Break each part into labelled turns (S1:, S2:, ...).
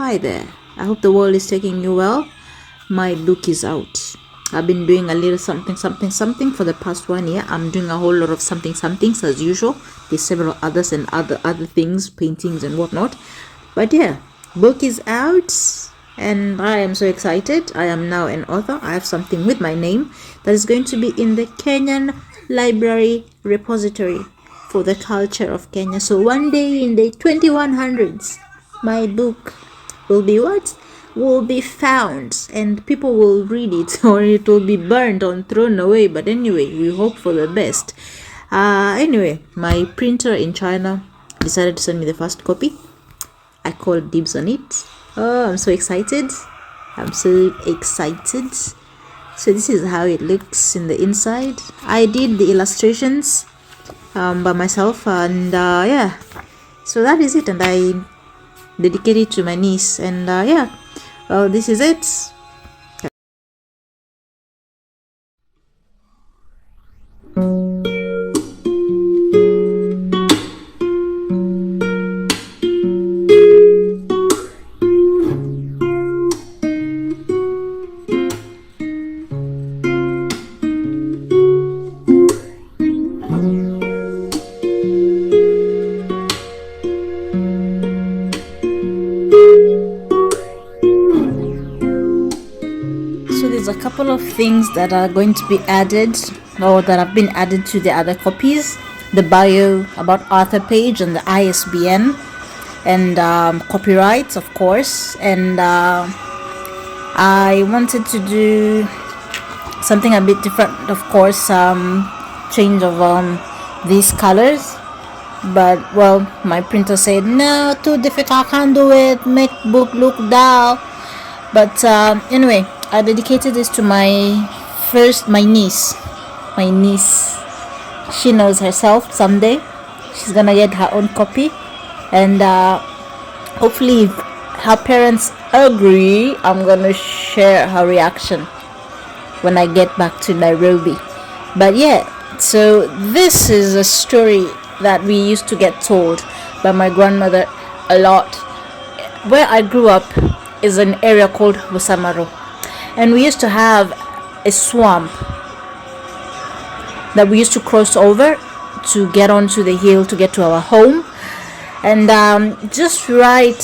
S1: hi there. I hope the world is taking you well. My book is out. I've been doing a little something for the past 1 year. I'm doing a whole lot of somethings as usual. There's several others and other things, paintings and whatnot. But yeah, book is out and I am so excited. I am now an author. I have something with my name that is going to be in the Kenyan Library Repository for the culture of Kenya. So one day in the 2100s, my book will be what? Will be found and people will read it, or it will be burned or thrown away. But anyway, we hope for the best. Anyway, my printer in China decided to send me the first copy. I called dibs on it. Oh, I'm so excited. So this is how it looks in the inside. I did the illustrations by myself, and yeah, so that is it. And I dedicate it to my niece, and yeah, well, this is it. A couple of things that are going to be added, or that have been added to the other copies: the bio about author page and the ISBN, and copyrights, of course. And I wanted to do something a bit different, of course, change of these colors, but well, my printer said no, too difficult, I can't do it, make book look dull. But anyway, I dedicated this to my niece. She knows herself. Someday she's gonna get her own copy, and hopefully if her parents agree, I'm gonna share her reaction when I get back to Nairobi. But yeah, so this is a story that we used to get told by my grandmother a lot. Where I grew up is an area called Busamaro, and we used to have a swamp that we used to cross over to get onto the hill to get to our home. And just right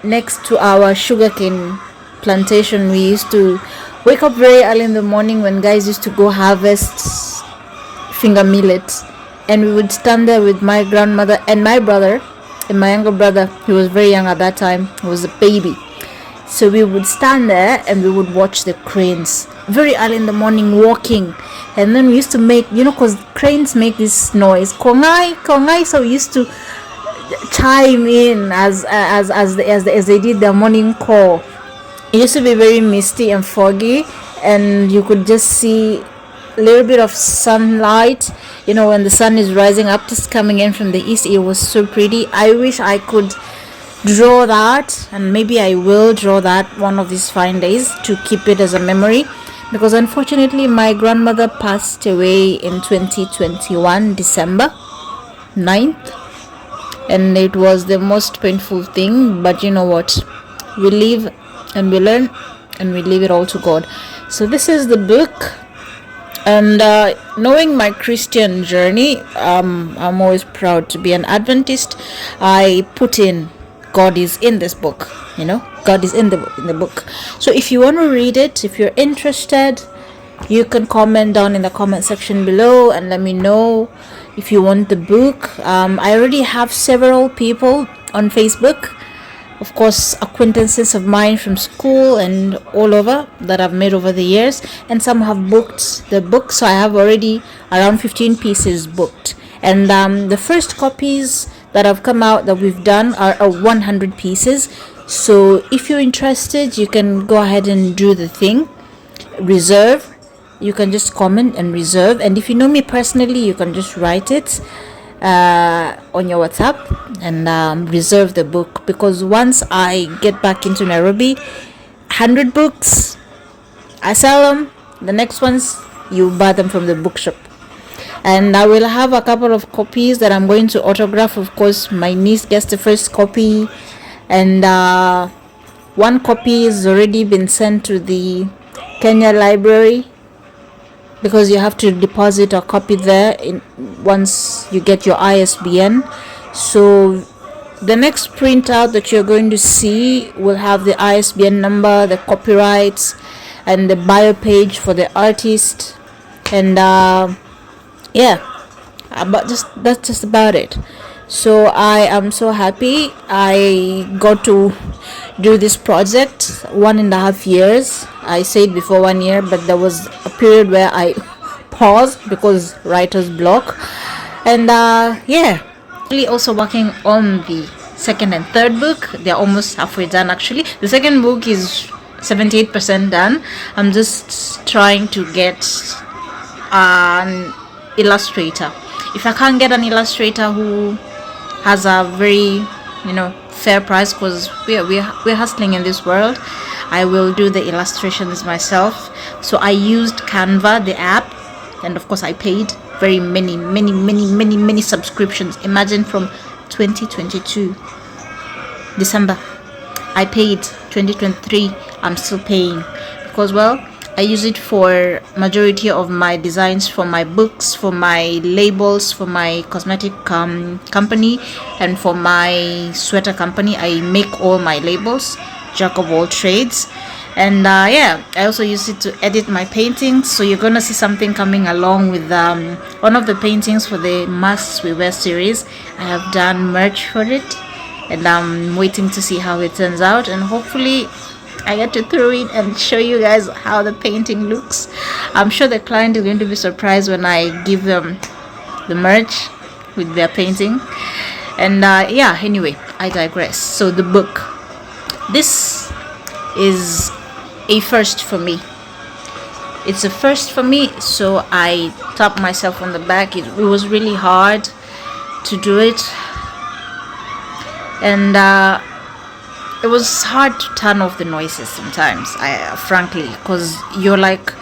S1: next to our sugarcane plantation, we used to wake up very early in the morning when guys used to go harvest finger millet, and we would stand there with my grandmother and my brother and my younger brother. He was very young at that time, he was a baby. So we would stand there and we would watch the cranes very early in the morning walking. And then we used to make, because cranes make this noise, kongai, kongai. So we used to chime in as they did their morning call. It used to be very misty and foggy, and you could just see a little bit of sunlight. When the sun is rising up, just coming in from the east. It was so pretty. I wish I could draw that, and maybe I will draw that one of these fine days to keep it as a memory, because unfortunately my grandmother passed away in 2021 December 9th, and it was the most painful thing. But you know what, we live and we learn, and we leave it all to God. So this is the book. And knowing my Christian journey, I'm always proud to be an Adventist. I put in God is in this book, God is in the book. So if you want to read it, if you're interested, you can comment down in the comment section below and let me know if you want the book. I already have several people on Facebook, of course, acquaintances of mine from school and all over that I've made over the years, and some have booked the book. So I have already around 15 pieces booked, and the first copies that have come out that we've done are 100 pieces. So if you're interested, you can go ahead and do the thing, reserve. You can just comment and reserve, and if you know me personally, you can just write it on your WhatsApp and reserve the book. Because once I get back into Nairobi, 100 books, I sell them. The next ones, you buy them from the bookshop. And I will have a couple of copies that I'm going to autograph. Of course, my niece gets the first copy, and One copy has already been sent to the Kenya Library, because you have to deposit a copy there once you get your ISBN. So the next printout that you're going to see will have the ISBN number, the copyrights, and the bio page for the artist. And but that's just about it. So I am so happy I got to do this project. 1.5 years. I said before 1 year, but there was a period where I paused because writer's block. And really also working on the second and third book. They're almost halfway done actually. The second book is 78% done. I'm just trying to get an illustrator. If I can't get an illustrator who has a very fair price, because we're hustling in this world, I will do the illustrations myself. So I used Canva, the app, and of course I paid very many subscriptions. Imagine, from 2022 December I paid, 2023 I'm still paying, because I use it for majority of my designs, for my books, for my labels, for my cosmetic company, and for my sweater company. I make all my labels, jack of all trades. And I also use it to edit my paintings. So you're gonna see something coming along with one of the paintings for the Masks We Wear series. I have done merch for it, and I'm waiting to see how it turns out, and hopefully I get to throw it and show you guys how the painting looks. I'm sure the client is going to be surprised when I give them the merch with their painting. And anyway, I digress. So the book, this is a first for me. It's a first for me, so I tap myself on the back. It was really hard to do it, and it was hard to turn off the noises sometimes, frankly, because you're like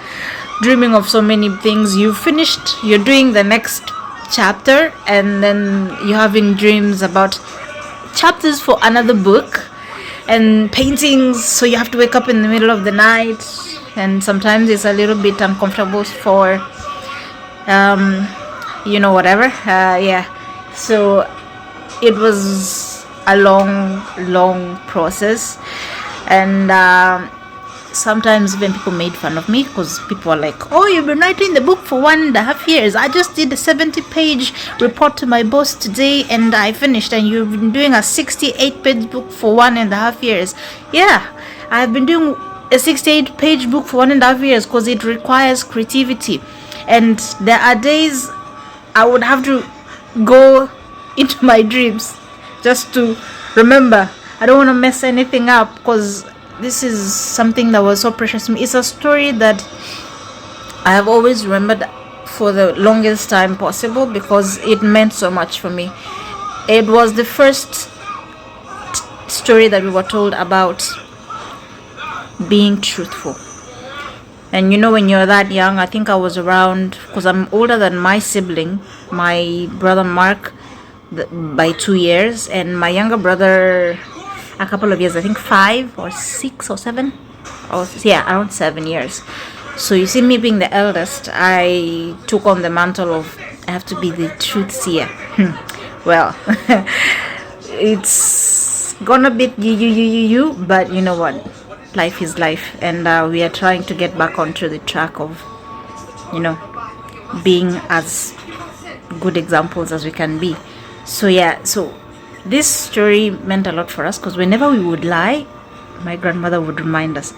S1: dreaming of so many things. You finished, you're doing the next chapter, and then you're having dreams about chapters for another book and paintings, so you have to wake up in the middle of the night, and sometimes it's a little bit uncomfortable for whatever. So it was a long process, and sometimes even people made fun of me, because people are like, oh, you've been writing the book for 1.5 years. I just did a 70-page report to my boss today and I finished, and you've been doing a 68-page book for 1.5 years. I've been doing a 68-page book for 1.5 years because it requires creativity, and there are days I would have to go into my dreams just to remember. I don't want to mess anything up, because this is something that was so precious to me. It's a story that I have always remembered for the longest time possible, because it meant so much for me. It was the first story that we were told about being truthful. And when you're that young, I think I was around, because I'm older than my sibling, my brother Mark, by 2 years, and my younger brother a couple of years, I think 5 or 6 or 7, around 7 years. So you see, me being the eldest, I took on the mantle of, I have to be the truth seer. Well, it's gonna be you, but you know what, life is life, and we are trying to get back onto the track of being as good examples as we can be. So this story meant a lot for us, because whenever we would lie, my grandmother would remind us,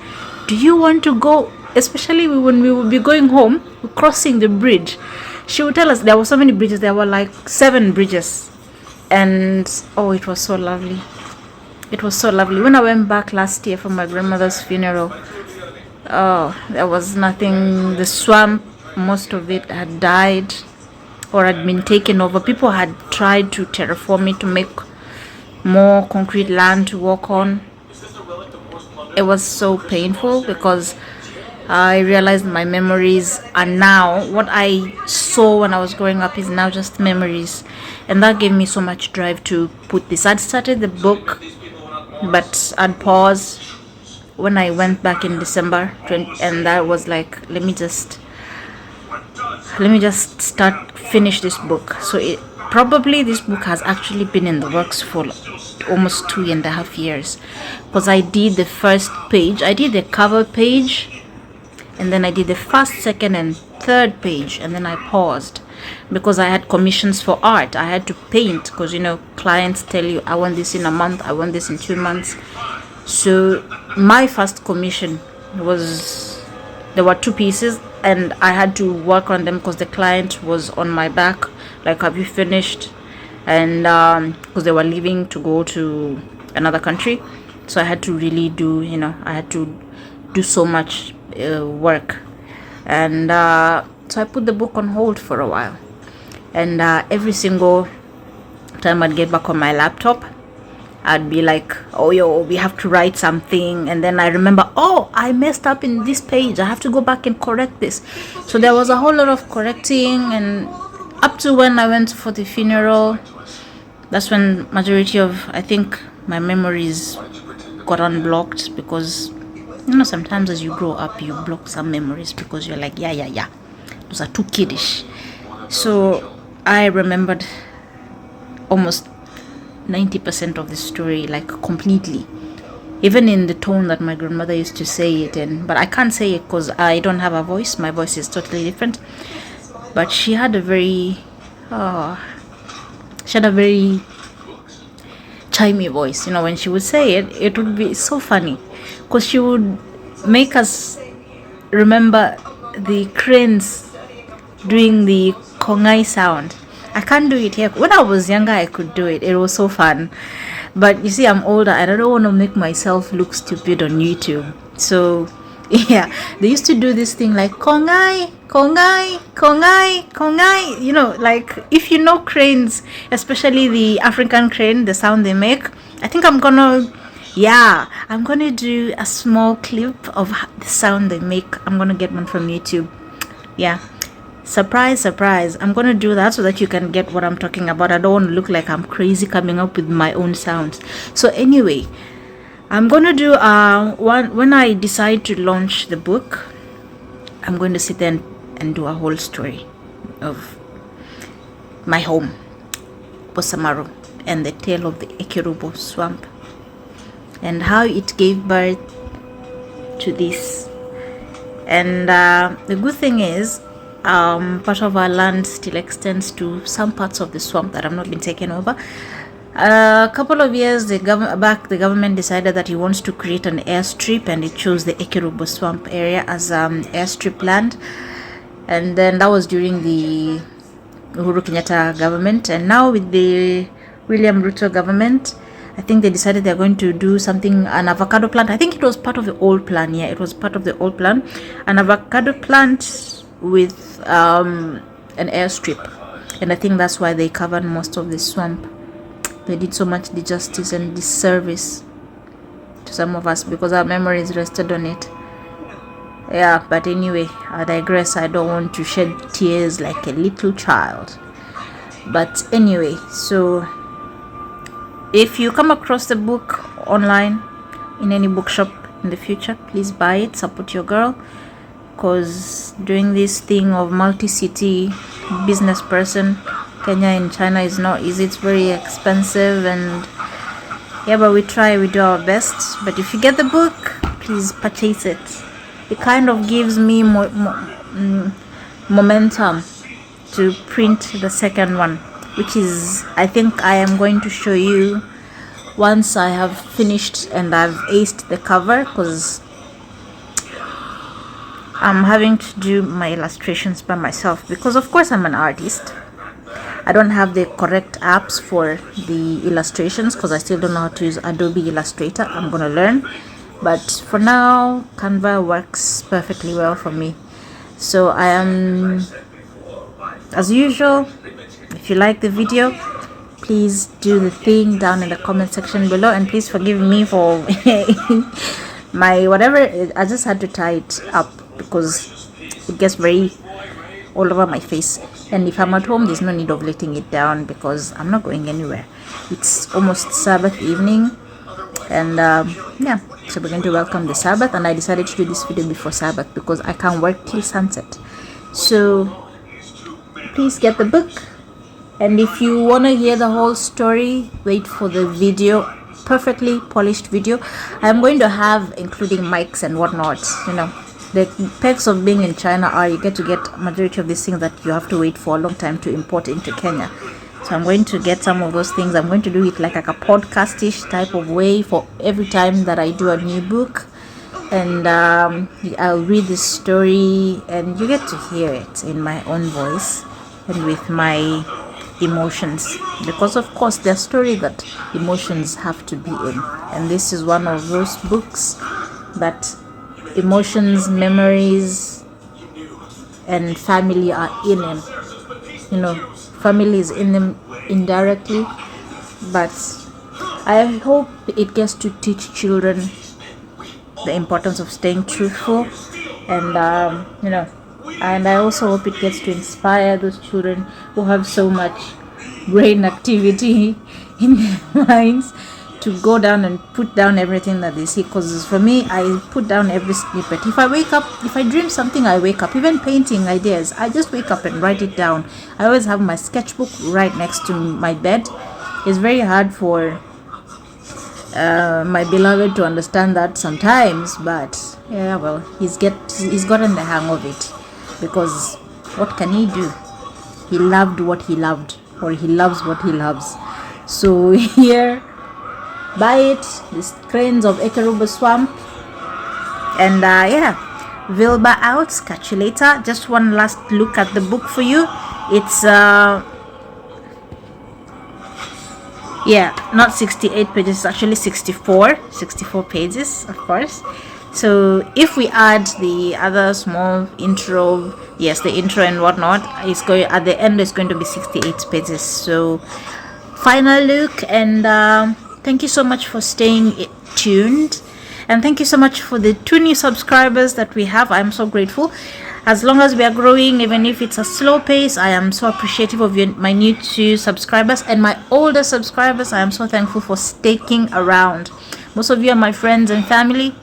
S1: do you want to go, especially when we would be going home, crossing the bridge, she would tell us, there were so many bridges, there were like 7 bridges, and it was so lovely. It was so lovely. When I went back last year for my grandmother's funeral, there was nothing. The swamp, most of it had died or had been taken over. People had tried to terraform it to make more concrete land to walk on. It was so painful, because I realized my memories are now, what I saw when I was growing up is now just memories, and that gave me so much drive to put this. I'd started the book, but I'd pause when I went back in December 20, and that was like, let me just finish this book. So probably this book has actually been in the works for almost 2.5 years, because I did the first page, I did the cover page, and then I did the first, second, and third page, and then I paused because I had commissions for art. I had to paint, because clients tell you, I want this in a month, I want this in 2 months. So my first commission was, there were 2 pieces, and I had to work on them because the client was on my back, like, have you finished? And because they were leaving to go to another country, so I had to really do, I had to do so much work. And so I put the book on hold for a while, and every single time I'd get back on my laptop, I'd be like, oh yo, we have to write something, and then I remember, oh, I messed up in this page, I have to go back and correct this. So there was a whole lot of correcting, and up to when I went for the funeral, that's when majority of, I think, my memories got unblocked, because sometimes as you grow up, you block some memories because you're like, yeah, those are too kiddish. So I remembered almost 90% of the story, like, completely, even in the tone that my grandmother used to say it in. But I can't say it because I don't have a voice, my voice is totally different. But she had a very chimey voice. When she would say it, it would be so funny, because she would make us remember the cranes doing the kongai sound. I can't do it here. When I was younger, I could do it. It was so fun. But you see, I'm older and I don't want to make myself look stupid on YouTube. So, yeah, they used to do this thing like kongai, kongai, kongai, kongai. Like, if cranes, especially the African crane, the sound they make, I think I'm gonna do a small clip of the sound they make. I'm gonna get one from YouTube. Yeah. Surprise, I'm gonna do that so that you can get what I'm talking about. I don't want to look like I'm crazy coming up with my own sounds. So anyway, I'm gonna do when I decide to launch the book, I'm going to sit there and do a whole story of my home, Bosamaru, and the tale of the EKERUBO swamp, and how it gave birth to this. And the good thing is, part of our land still extends to some parts of the swamp that have not been taken over. A couple of years back, the government decided that it wants to create an airstrip, and it chose the EKERUBO swamp area as airstrip land. And then that was during the Uhuru Kenyatta government, and now with the William Ruto government, I think they decided they're going to do something, an avocado plant. I think it was part of the old plan. Yeah, it was part of the old plan, an avocado plant with an airstrip. And I think that's why they covered most of the swamp. They did so much injustice and disservice to some of us because our memories rested on it. Yeah, but anyway, I digress. I don't want to shed tears like a little child. But anyway, so if you come across the book online in any bookshop in the future, please buy it, support your girl, because doing this thing of multi-city business person, Kenya and China, is not easy. It's very expensive, and yeah, but we try, we do our best. But if you get the book, please purchase it. It kind of gives me momentum to print the second one, which is, I think I am going to show you once I have finished and I've aced the cover, because I'm having to do my illustrations by myself, because of course I'm an artist. I don't have the correct apps for the illustrations because I still don't know how to use Adobe Illustrator. I'm gonna learn, but for now Canva works perfectly well for me. So I am, as usual, if you like the video, please do the thing down in the comment section below, and please forgive me for my whatever. I just had to tie it up because it gets very all over my face, and if I'm at home, there's no need of letting it down because I'm not going anywhere. It's almost Sabbath evening, And yeah, so we're going to welcome the Sabbath, and I decided to do this video before Sabbath because I can't work till sunset. So please get the book, and if you want to hear the whole story, wait for the video, perfectly polished video. I'm going to have including mics and whatnot. You know, the perks of being in China are you get to get majority of these things that you have to wait for a long time to import into Kenya. So I'm going to get some of those things. I'm going to do it like a podcast-ish type of way for every time that I do a new book. And I'll read the story and you get to hear it in my own voice and with my emotions, because of course there's story that emotions have to be in, and this is one of those books that emotions, memories, and family are in them. You know, family is in them indirectly, but I hope it gets to teach children the importance of staying truthful, and you know, and I also hope it gets to inspire those children who have so much brain activity in their minds to go down and put down everything that they see. Because for me, I put down every snippet. If I wake up, if I dream something, I wake up. Even painting ideas, I just wake up and write it down. I always have my sketchbook right next to my bed. It's very hard for my beloved to understand that sometimes, but yeah, well, he's gotten the hang of it, because what can he do? He loved what he loved, or he loves what he loves. So here, buy it, the Cranes of EKERUBO Swamp. And yeah, Vilba out. Catch you later. Just one last look at the book for you. It's yeah, not 68 pages, it's actually 64 pages, of course. So if we add the other small intro, yes, the intro and whatnot, it's going at the end, it's going to be 68 pages. So final look, and thank you so much for staying tuned, and thank you so much for the 2 new subscribers that we have. I'm so grateful. As long as we are growing, even if it's a slow pace, I am so appreciative of you, my new 2 subscribers, and my older subscribers. I am so thankful for sticking around. Most of you are my friends and family.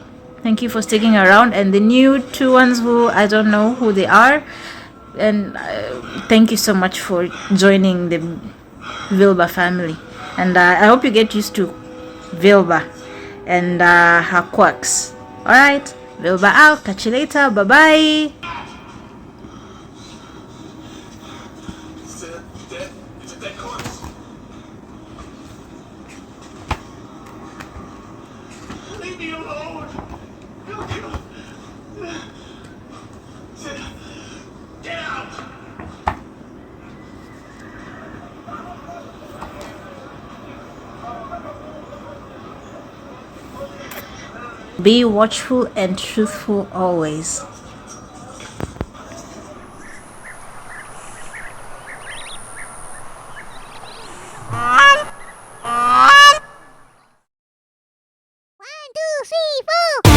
S1: Thank you for sticking around. And the new 2 ones who I don't know who they are, and thank you so much for joining the Vilba family. And I hope you get used to Vilba and her quirks. Alright, Vilba out. Catch you later. Bye bye.
S2: Leave me alone! Get out!
S1: Be watchful and truthful always.
S3: One, two, three, four.